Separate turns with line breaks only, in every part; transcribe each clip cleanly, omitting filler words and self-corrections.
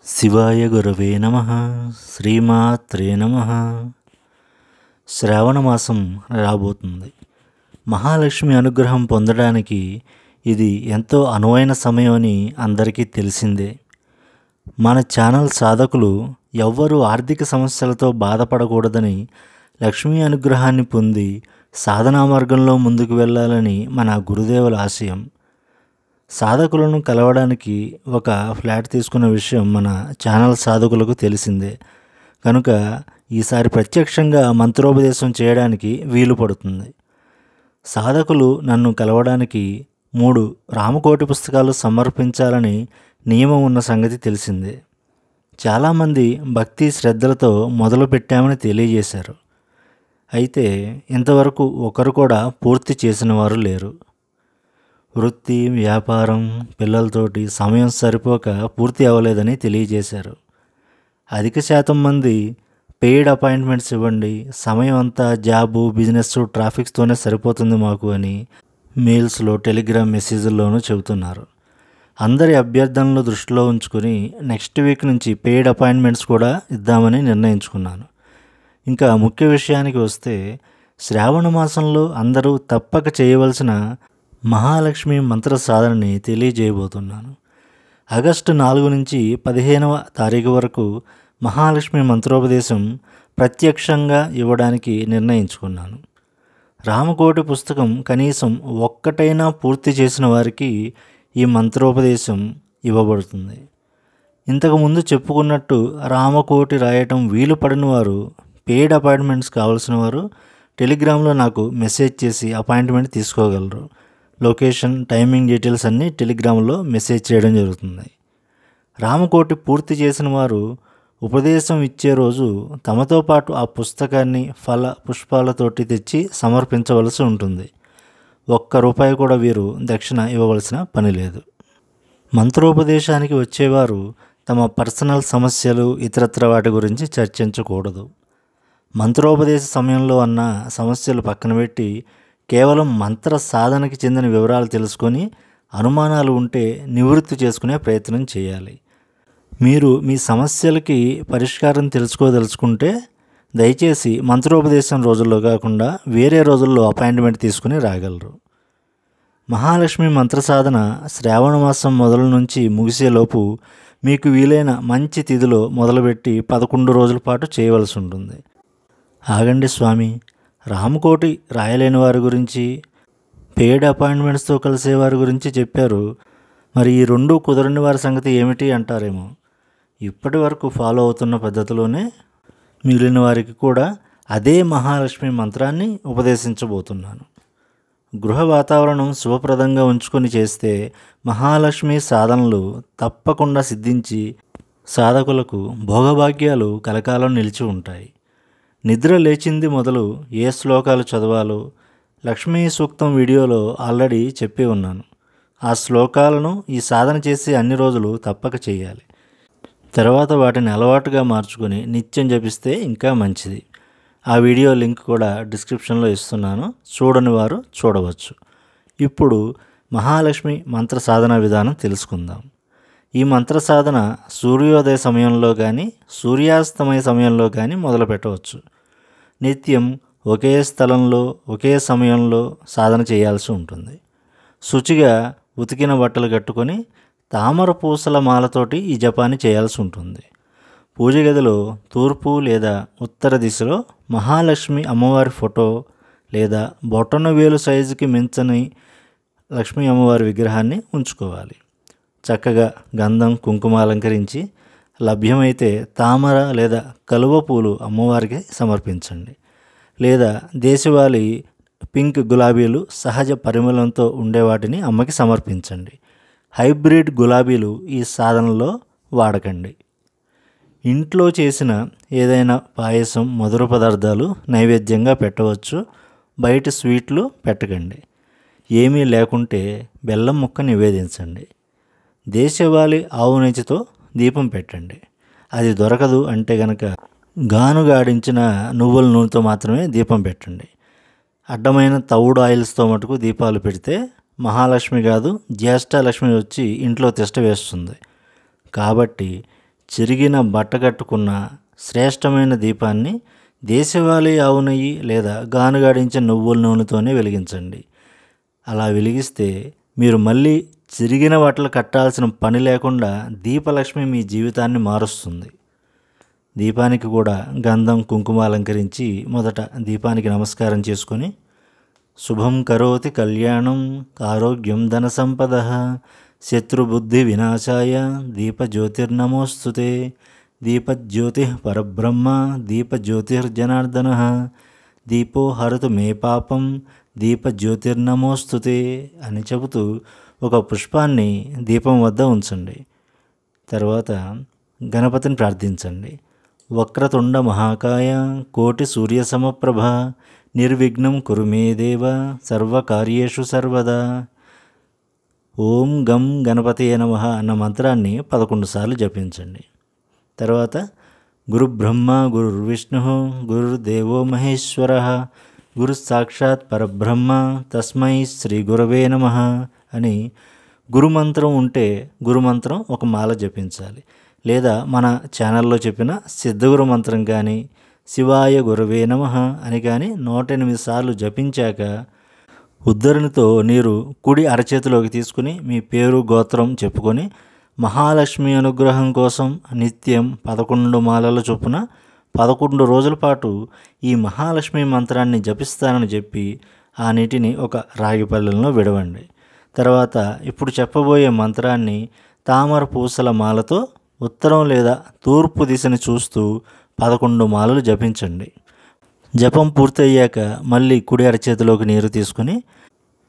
శివాయ గురవే నమః. శ్రీమాత్రే నమః. శ్రావణ మాసం రాబోతుంది. మహాలక్ష్మి అనుగ్రహం పొందడానికి ఇది ఎంతో అనువైన సమయం అని అందరికీ తెలిసిందే. మన ఛానల్ సాధకులు ఎవ్వరూ ఆర్థిక సమస్యలతో బాధపడకూడదని, లక్ష్మీ అనుగ్రహాన్ని పొంది సాధనా మార్గంలో ముందుకు వెళ్ళాలని మన గురుదేవుల ఆశయం. సాధకులను కలవడానికి ఒక ఫ్లాట్ తీసుకున్న విషయం మన ఛానల్ సాధకులకు తెలిసిందే కనుక ఈసారి ప్రత్యక్షంగా మంత్రోపదేశం చేయడానికి వీలు పడుతుంది. సాధకులు నన్ను కలవడానికి 3 రామకోటి పుస్తకాలు సమర్పించాలని నియమం ఉన్న సంగతి తెలిసిందే. చాలామంది భక్తి శ్రద్ధలతో మొదలు పెట్టామని తెలియజేశారు. అయితే ఇంతవరకు ఒకరు కూడా పూర్తి చేసిన వారు లేరు. వృత్తి, వ్యాపారం, పిల్లలతోటి సమయం సరిపోక పూర్తి అవ్వలేదని తెలియజేశారు. అధిక శాతం మంది పెయిడ్ అపాయింట్మెంట్స్ ఇవ్వండి, సమయం అంతా జాబు, బిజినెస్, ట్రాఫిక్స్తోనే సరిపోతుంది మాకు అని మెయిల్స్లో, టెలిగ్రామ్ మెసేజ్ల్లోనూ చెబుతున్నారు. అందరి అభ్యర్థనలు దృష్టిలో ఉంచుకొని నెక్స్ట్ వీక్ నుంచి పెయిడ్ అపాయింట్మెంట్స్ కూడా ఇద్దామని నిర్ణయించుకున్నాను. ఇంకా ముఖ్య విషయానికి వస్తే, శ్రావణ మాసంలో అందరూ తప్పక చేయవలసిన మహాలక్ష్మి మంత్ర సాధనని తెలియజేయబోతున్నాను. ఆగస్టు 4 నుంచి 15వ తారీఖు వరకు మహాలక్ష్మి మంత్రోపదేశం ప్రత్యక్షంగా ఇవ్వడానికి నిర్ణయించుకున్నాను. రామకోటి పుస్తకం కనీసం ఒక్కటైనా పూర్తి చేసిన వారికి ఈ మంత్రోపదేశం ఇవ్వబడుతుంది. ఇంతకుముందు చెప్పుకున్నట్టు రామకోటి రాయటం వీలు పడిన వారు, పెయిడ్ అపాయింట్మెంట్స్ కావాల్సిన వారు టెలిగ్రామ్లో నాకు మెసేజ్ చేసి అపాయింట్మెంట్ తీసుకోగలరు. లొకేషన్, టైమింగ్ డీటెయిల్స్ అన్నీ టెలిగ్రామ్లో మెసేజ్ చేయడం జరుగుతుంది. రామకోటి పూర్తి చేసిన వారు ఉపదేశం ఇచ్చే రోజు తమతో పాటు ఆ పుస్తకాన్ని ఫల పుష్పాలతోటి తెచ్చి సమర్పించవలసి ఉంటుంది. ₹1 కూడా వీరు దక్షిణ ఇవ్వవలసిన పని లేదు. మంత్రోపదేశానికి వచ్చేవారు తమ పర్సనల్ సమస్యలు, ఇతరత్ర వాటి గురించి చర్చించకూడదు. మంత్రోపదేశ సమయంలో అన్న సమస్యలు పక్కన పెట్టి కేవలం మంత్ర సాధనకి చెందిన వివరాలు తెలుసుకొని అనుమానాలు ఉంటే నివృత్తి చేసుకునే ప్రయత్నం చేయాలి. మీరు మీ సమస్యలకి పరిష్కారం తెలుసుకోదలుచుకుంటే దయచేసి మంత్రోపదేశం రోజుల్లో కాకుండా వేరే రోజుల్లో అపాయింట్మెంట్ తీసుకుని రాగలరు. మహాలక్ష్మి మంత్ర సాధన శ్రావణ మాసం మొదలు నుంచి ముగిసేలోపు మీకు వీలైన మంచి తిథిలో మొదలుపెట్టి 11 రోజుల పాటు చేయవలసి ఉంటుంది. ఆగండి స్వామి, రామకోటి రాయలేని వారి గురించి, పెయిడ్ అపాయింట్మెంట్స్తో కలిసేవారి గురించి చెప్పారు, మరి ఈ 2 కుదరని వారి సంగతి ఏమిటి అంటారేమో. ఇప్పటి వరకు ఫాలో అవుతున్న పద్ధతిలోనే మిగిలిన వారికి కూడా అదే మహాలక్ష్మి మంత్రాన్ని ఉపదేశించబోతున్నాను. గృహ వాతావరణం శుభప్రదంగా ఉంచుకొని చేస్తే మహాలక్ష్మి సాధనలు తప్పకుండా సిద్ధించి సాధకులకు భోగభాగ్యాలు కలకాలం నిలిచి ఉంటాయి. నిద్ర లేచింది మొదలు ఏ శ్లోకాలు చదవాలో లక్ష్మీ సూక్తం వీడియోలో ఆల్రెడీ చెప్పి ఉన్నాను. ఆ శ్లోకాలను ఈ సాధన చేసి అన్ని రోజులు తప్పక చేయాలి. తర్వాత వాటిని అలవాటుగా మార్చుకొని నిత్యం జపిస్తే ఇంకా మంచిది. ఆ వీడియో లింక్ కూడా డిస్క్రిప్షన్లో ఇస్తున్నాను, చూడని వారు చూడవచ్చు. ఇప్పుడు మహాలక్ష్మి మంత్ర సాధన విధానం తెలుసుకుందాం. ఈ మంత్ర సాధన సూర్యోదయ సమయంలో కానీ సూర్యాస్తమయ సమయంలో కానీ మొదలు పెట్టవచ్చు. నిత్యం ఒకే స్థలంలో ఒకే సమయంలో సాధన చేయాల్సి ఉంటుంది. శుచిగా ఉతికిన బట్టలు కట్టుకొని తామర పూసల మాలతోటి ఈ జపాన్ని చేయాల్సి ఉంటుంది. పూజ గదిలో తూర్పు లేదా ఉత్తర దిశలో మహాలక్ష్మి అమ్మవారి ఫోటో లేదా బొటన వేలు సైజుకి మించని లక్ష్మీ అమ్మవారి విగ్రహాన్ని ఉంచుకోవాలి. చక్కగా గంధం, కుంకుమ అలంకరించి లభ్యమైతే తామర లేదా కలువ పూలు అమ్మవారికి సమర్పించండి. లేదా దేశవాళీ పింక్ గులాబీలు సహజ పరిమళంతో ఉండేవాటిని అమ్మకి సమర్పించండి. హైబ్రిడ్ గులాబీలు ఈ సాధనలో వాడకండి. ఇంట్లో చేసిన ఏదైనా పాయసం, మధుర పదార్థాలు నైవేద్యంగా పెట్టవచ్చు. బయట స్వీట్లు పెట్టకండి. ఏమీ లేకుంటే బెల్లం ముక్క నివేదించండి. దేశవాళీ ఆవు నెయ్యితో దీపం పెట్టండి. అది దొరకదు అంటే గనక గానుగాడించిన నువ్వుల నూనెతో మాత్రమే దీపం పెట్టండి. అడ్డమైన తవుడు ఆయిల్స్తో మటుకు దీపాలు పెడితే మహాలక్ష్మి కాదు జ్యేష్ఠలక్ష్మి వచ్చి ఇంట్లో తిష్ట వేస్తుంది. కాబట్టి చిరిగిన బట్ట కట్టుకున్న శ్రేష్టమైన దీపాన్ని దేశవాళీ ఆవు నెయ్యి లేదా గానుగాడించిన నువ్వుల నూనెతోనే వెలిగించండి. అలా వెలిగిస్తే మీరు మళ్ళీ చిరిగిన బట్టలు కట్టాల్సిన పని లేకుండా దీపలక్ష్మి మీ జీవితాన్ని మారుస్తుంది. దీపానికి కూడా గంధం కుంకుమ అలంకరించి మొదట దీపానికి నమస్కారం చేసుకొని శుభం కరోతి కళ్యాణం ఆరోగ్యం ధన సంపద శత్రుబుద్ధి వినాశాయ దీపజ్యోతిర్నమోస్తుతే దీపజ్యోతి పరబ్రహ్మ దీపజ్యోతిర్జనార్దన దీపో హరతు మే పాపం దీపజ్యోతిర్నమోస్తుతే అని చెబుతూ ఒక పుష్పాన్ని దీపం వద్ద ఉంచండి. తర్వాత గణపతిని ప్రార్థించండి. వక్రతుండ మహాకాయ కోటి సూర్య సమప్రభ నిర్విఘ్నం కురు మే దేవ సర్వకార్యేషు సర్వదా. ఓం గం గణపతయే నమః అన్న మంత్రాన్ని 11 సార్లు జపించండి. తర్వాత గురు బ్రహ్మ గురుర్విష్ణు గురుర్దేవో మహేశ్వర గురు సాక్షాత్ పరబ్రహ్మ తస్మై శ్రీ గురవే నమః అని గురుమంత్రం ఉంటే గురుమంత్రం ఒక మాల జపించాలి. లేదా మన ఛానల్లో చెప్పిన సిద్ధగురు మంత్రం కానీ శివాయ గురవే నమః అని కానీ 108 సార్లు జపించాక ఉద్ధరణితో నీరు కుడి అరచేతిలోకి తీసుకుని మీ పేరు గోత్రం చెప్పుకొని మహాలక్ష్మి అనుగ్రహం కోసం నిత్యం 11 మాలల చొప్పున 11 రోజుల పాటు ఈ మహాలక్ష్మి మంత్రాన్ని జపిస్తానని చెప్పి ఆ నీటిని ఒక రాగి పళ్ళెంలో విడవండి. తర్వాత ఇప్పుడు చెప్పబోయే మంత్రాన్ని తామర పూసల మాలతో ఉత్తరం లేదా తూర్పు దిశని చూస్తూ 11 మాలలు జపించండి. జపం పూర్తయ్యాక మళ్ళీ కుడి అరచేతిలోకి నీరు తీసుకుని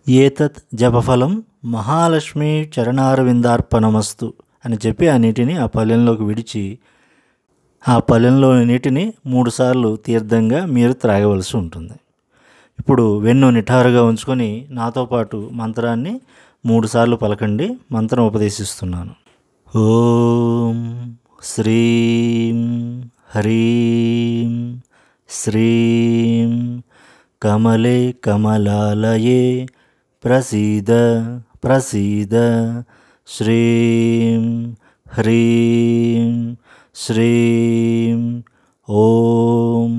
ఏతత్ జపఫలం మహాలక్ష్మి చరణారవిందార్పణమస్తు అని చెప్పి ఆ నీటిని ఆ పళ్ళెంలోకి విడిచి ఆ పళ్ళెంలోని నీటిని 3 సార్లు తీర్థంగా మీరు త్రాగవలసి ఉంటుంది. ఇప్పుడు వెన్ను నిఠారుగా ఉంచుకొని నాతో పాటు మంత్రాన్ని 3 సార్లు పలకండి. మంత్రం ఉపదేశిస్తున్నాను. ఓం శ్రీం హ్రీం శ్రీం కమలే కమలాలయే ప్రసీద ప్రసీద శ్రీం హ్రీం శ్రీం ఓం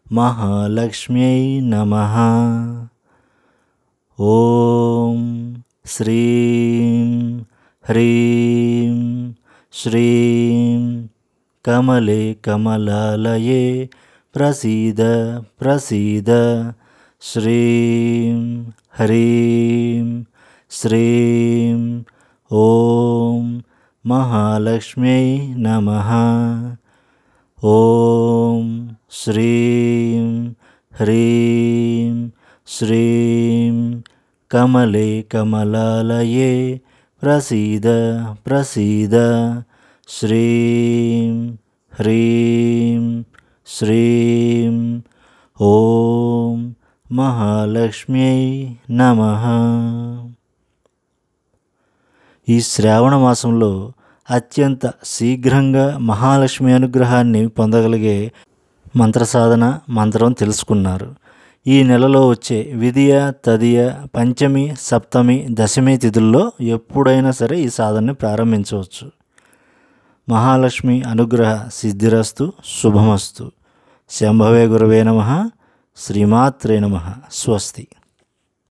మహాలక్ష్మ్యై నమః. ఓం శ్రీం హ్రీం శ్రీం కమలే కమలాలయే ప్రసీద ప్రసీద శ్రీం హ్రీం శ్రీం ఓం మహాలక్ష్మ్యై నమః. ఓం శ్రీం హ్రీం శ్రీం కమలే కమలాలయే ప్రసీద ప్రసీద శ్రీం హ్రీం శ్రీం ఓం మహాలక్ష్మ్యై నమః. ఈ శ్రావణ మాసంలో అత్యంత శీఘ్రంగా మహాలక్ష్మి అనుగ్రహాన్ని పొందగలిగే మంత్రసాధన మంత్రం తెలుసుకున్నారు. ఈ నెలలో వచ్చే విదియ తదియ పంచమి సప్తమి దశమి తిథుల్లో ఎప్పుడైనా సరే ఈ సాధనని ప్రారంభించవచ్చు. మహాలక్ష్మి అనుగ్రహ సిద్ధిరస్తు శుభమస్తు. శంభవే గురవే నమః. శ్రీమాత్రే నమః. స్వస్తి.